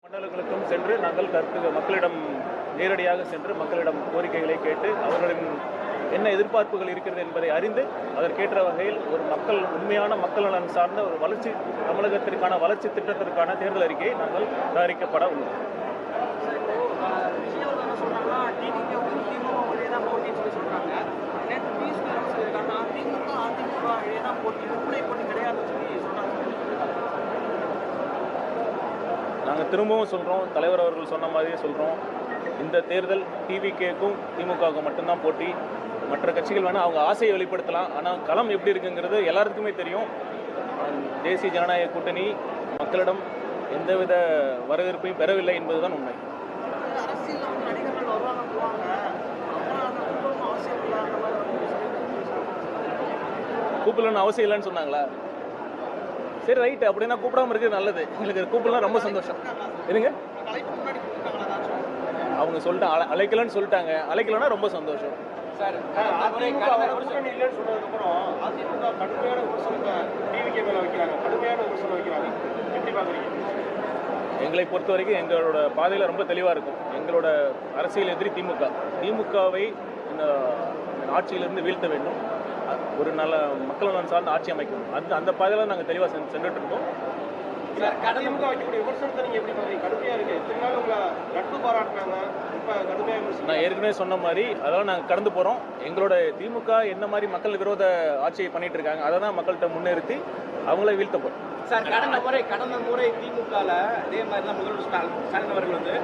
மண்டலங்களுக்கும் சென்று நாங்கள் மக்களிடம் நேரடியாக சென்று மக்களிடம் கோரிக்கைகளை கேட்டு அவர்களின் என்ன எதிர்பார்ப்புகள் இருக்கிறது என்பதை அறிந்து அதற்கேற்ற வகையில் ஒரு உண்மையான மக்கள் நலன் சார்ந்த ஒரு வளர்ச்சி தமிழகத்திற்கான வளர்ச்சி திட்டத்திற்கான தேர்தல் அறிக்கையை நாங்கள் தயாரிக்கப்பட உள்ளோம். நாங்கள் திரும்பவும் சொல்கிறோம், தலைவர் அவர்கள் சொன்ன மாதிரியே சொல்கிறோம், இந்த தேர்தல் டிவிகேக்கும் திமுகவுக்கும் மட்டும்தான் போட்டி. மற்ற கட்சிகள் வேணால் அவங்க ஆசையை வெளிப்படுத்தலாம், ஆனால் களம் எப்படி இருக்குங்கிறது எல்லாருக்குமே தெரியும். தேசிய ஜனநாயக கூட்டணி மக்களிடம் எந்தவித வரவேற்பையும் பெறவில்லை என்பதுதான் உண்மை. கூப்பிடலன்னு அவசியம் இல்லைன்னு சொன்னாங்களா? சரி, ரைட்டு, அப்படின்னா கூப்பிடாம இருக்கிறது நல்லது. எங்களுக்கு கூப்பிடலாம் ரொம்ப சந்தோஷம். இருங்க, அவங்க சொல்லிட்டாங்க, அழைக்கலன்னு சொல்லிட்டாங்க. அழைக்கலன்னா ரொம்ப சந்தோஷம். எங்களை பொறுத்த வரைக்கும் எங்களோட பாதையில் ரொம்ப தெளிவாக இருக்கும். எங்களோட அரசியல் எதிரி திமுகவை இந்த ஆட்சியிலிருந்து வீழ்த்த வேண்டும், ஒரு நல்ல மக்கள் நலன் சார்ந்த ஆட்சி அமைக்கணும். அந்த பாதையில் நாங்கள் தெளிவாக சென்றுட்டு இருக்கோம். நான் ஏற்கனவே சொன்ன மாதிரி அதெல்லாம் நாங்கள் கடந்து போகிறோம். எங்களோட திமுக என்ன மாதிரி மக்கள் விரோத ஆட்சியை பண்ணிட்டு இருக்காங்க அதை தான் மக்கள்கிட்ட முன்னிறுத்தி அவங்கள வீழ்த்த போகிறோம். சார், கடந்த முறை திமுகவில் இதே மாதிரி தான் முதல்வர் ஸ்டாலின் அவர்கள் வந்து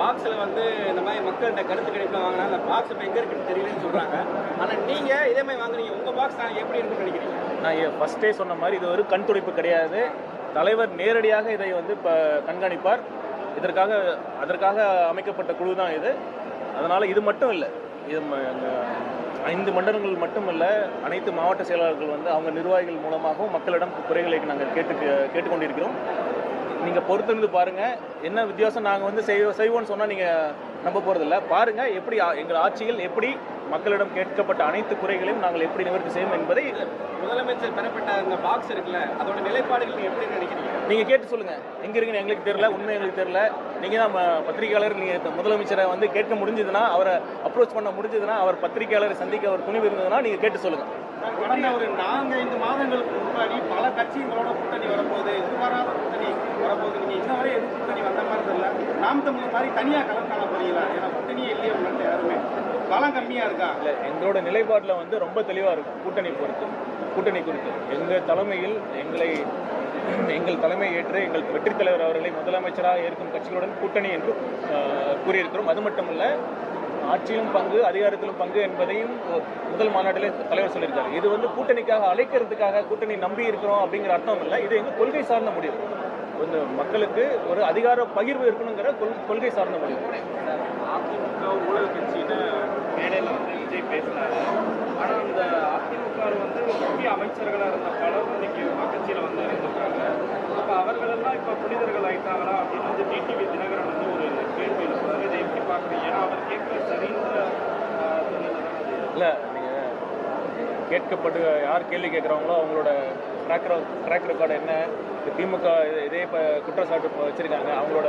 பாக்ஸில் வந்து இந்த மாதிரி மக்கள்கிட்ட கருத்து கணிப்பில் வாங்கினா அந்த பாக்ஸ் இப்போ எங்கே இருக்குன்னு தெரியலன்னு சொல்கிறாங்க. ஆனால் நீங்கள் இதே மாதிரி வாங்குறீங்க, உங்கள் பாக்ஸ் எப்படி இருக்குன்னு நினைக்கிறீங்க? நான் ஃபஸ்ட்டே சொன்ன மாதிரி இது ஒரு கண் துடைப்பு கிடையாது. தலைவர் நேரடியாக இதை வந்து இப்போ கண்காணிப்பார். அதற்காக அமைக்கப்பட்ட குழு தான் இது. அதனால் இது மட்டும் இல்லை, இது 5 மண்டலங்கள் மட்டும் இல்லை, அனைத்து மாவட்ட செயலாளர்கள் வந்து அவங்க நிர்வாகிகள் மூலமாகவும் மக்களிடம் குறைகளை நாங்கள் கேட்டுக்கொண்டிருக்கிறோம். நீங்கள் பொறுத்திருந்து பாருங்கள் என்ன வித்தியாசம். நாங்கள் வந்து செய்வோம்னு சொன்னால் நீங்கள் நம்ப போகிறதில்ல. பாருங்கள் எப்படி எங்கள் ஆட்சியில் எப்படி மக்களிடம் கேட்கப்பட்ட அனைத்து குறைகளையும் நாங்கள் எப்படி நிவர்த்தி செய்யும் என்பதை. முதலமைச்சர் பெறப்பட்ட அந்த பாக்ஸ் இருக்குல்ல, அதோட நிலைப்பாடுகள் நீங்கள் எப்படி நினைக்கிறீங்க? நீங்கள் கேட்டு சொல்லுங்கள். எங்கே இருக்குன்னு எங்களுக்கு தெரியல, உண்மை எங்களுக்கு தெரியல. நீங்கள் தான் பத்திரிகையாளர், நீங்கள் முதலமைச்சரை வந்து கேட்க முடிஞ்சதுன்னா, அவரை அப்ரோச் பண்ண முடிஞ்சதுன்னா, அவர் பத்திரிகையாளரை சந்திக்க அவர் துணிவு இருந்ததுன்னா நீங்கள் கேட்டு சொல்லுங்கள். கடந்த ஒரு 4-5 மாதங்களுக்கு முன்னாடி பல கட்சிகளோட கூட்டணி வரப்போகுது, எதிர்பாராத கூட்டணி வரப்போகுது. நீங்கள் இன்ன வரை எது கூட்டணி வந்த மாதிரி தெரியல. நாம் தமிழ் மாதிரி தனியாக களம் காண போறீங்களா? ஏன்னா கூட்டணியே இல்லையே உங்கள்கிட்ட யாருமே, பலம் கம்மியாக இருக்கா? இல்லை, எங்களோட நிலைப்பாட்டில் வந்து ரொம்ப தெளிவாக இருக்கும். கூட்டணி குறித்து எங்கள் தலைமையில் எங்கள் தலைமை ஏற்று எங்கள் வெற்றி தலைவர் அவர்களை முதலமைச்சராக ஏற்கும் கட்சிகளுடன் கூட்டணி என்று கூறியிருக்கிறோம். அது மட்டுமல்ல, ஆட்சியிலும் பங்கு அதிகாரத்திலும் பங்கு என்பதையும் முதல் மாநாட்டிலே தலைவர் சொல்லியிருக்காரு. இது வந்து கூட்டணிக்காக அழைக்கிறதுக்காக கூட்டணி நம்பி இருக்கிறோம் அப்படிங்கிற அர்த்தம் இல்லை. இது எங்கள் கொள்கை சார்ந்த முடிவு. வந்து மக்களுக்கு ஒரு அதிகார பகிர்வு இருக்கணுங்கிற கொள்கை சார்ந்த முடிவு. அதிமுக ஊழல் கட்சின்னு மேடையில் வந்து விஜய் பேசினாரு. ஆனால் அந்த அதிமுக வந்து முக்கிய அமைச்சர்களாக இருந்த பலர் இன்னைக்கு கட்சியில் வந்து இருந்திருக்காங்க. அப்போ அவர்களெல்லாம் இப்போ புனிதர்கள் ஆயிட்டாங்களா அப்படின்னு வந்து டிடிவி தினகரன் வந்து ஒரு கேள்வி எழுப்புறாரு. இதை எப்படி பார்க்குறீங்க? ஏன்னா அவர் கேட்குற சரின்ற இல்லை, நீங்கள் கேட்கப்பட்டு யார் கேள்வி கேட்குறாங்களோ அவங்களோட ட்ராக் ரெக்கார்டு என்ன, திமுக இதே இப்போ குற்றச்சாட்டு வச்சுருக்காங்க. அவங்களோட